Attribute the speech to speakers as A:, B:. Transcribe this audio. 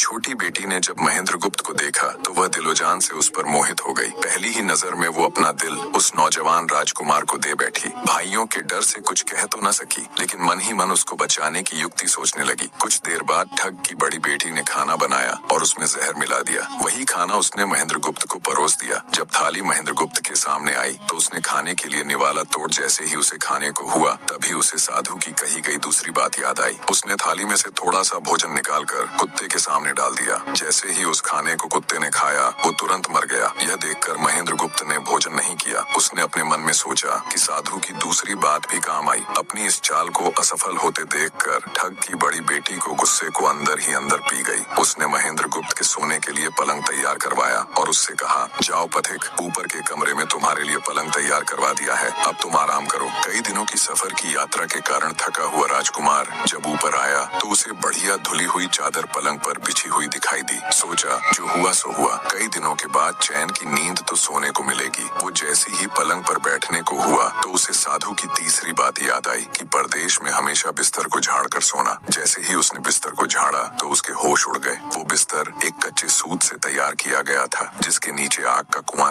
A: छोटी बेटी ने जब महेंद्र गुप्त को देखा तो वह दिलोजान से उस पर मोहित हो गई। पहली ही नजर में वो अपना दिल उस नौजवान राजकुमार को दे बैठी। भाइयों के डर से कुछ कह तो न सकी, लेकिन मन ही मन उसको बचाने की युक्ति सोचने लगी। कुछ देर बाद ठग की बड़ी बेटी ने खाना बनाया और उसमें जहर मिला दिया। वही खाना उसने महेंद्र गुप्त को परोस दिया। जब थाली महेंद्र गुप्त के सामने आई तो उसने खाने के लिए निवाला तोड़ जैसे ही उसे खाने को हुआ, तभी उसे साधु की कही गई दूसरी बात याद आई। उसने थाली में से थोड़ा सा भोजन निकालकर कुत्ते के सामने डाल दिया। जैसे ही उस खाने को कुत्ते ने खाया वो तुरंत मर गया। यह देखकर महेंद्र गुप्त ने भोजन नहीं किया। उसने अपने मन में सोचा कि साधु की दूसरी बात भी काम आई। अपनी इस चाल को असफल होते देखकर ठग की बड़ी बेटी को गुस्से को अंदर ही अंदर पी गई। उसने महेंद्र गुप्त के सोने के लिए पलंग तैयार करवाया और उससे कहा, जाओ पथिक, ऊपर के कमरे में तुम्हारे लिए पलंग तैयार करवा दिया है, अब तुम आराम करो। कई दिनों की सफर की यात्रा के कारण थका हुआ राजकुमार जब ऊपर आया तो उसे बढ़िया धुली हुई चादर पलंग पर बिछी हुई दिखाई दी। सोचा जो हुआ सो हुआ, कई दिनों के बाद चैन की नींद तो सोने को मिलेगी। वो जैसे ही पलंग पर बैठने को हुआ तो उसे साधु की तीसरी बात याद आई कि परदेश में हमेशा बिस्तर को झाड़कर सोना। जैसे ही उसने बिस्तर को झाड़ा तो उसके होश उड़ गए। वो बिस्तर एक कच्चे सूत से तैयार किया गया था जिसके नीचे आग का कुआं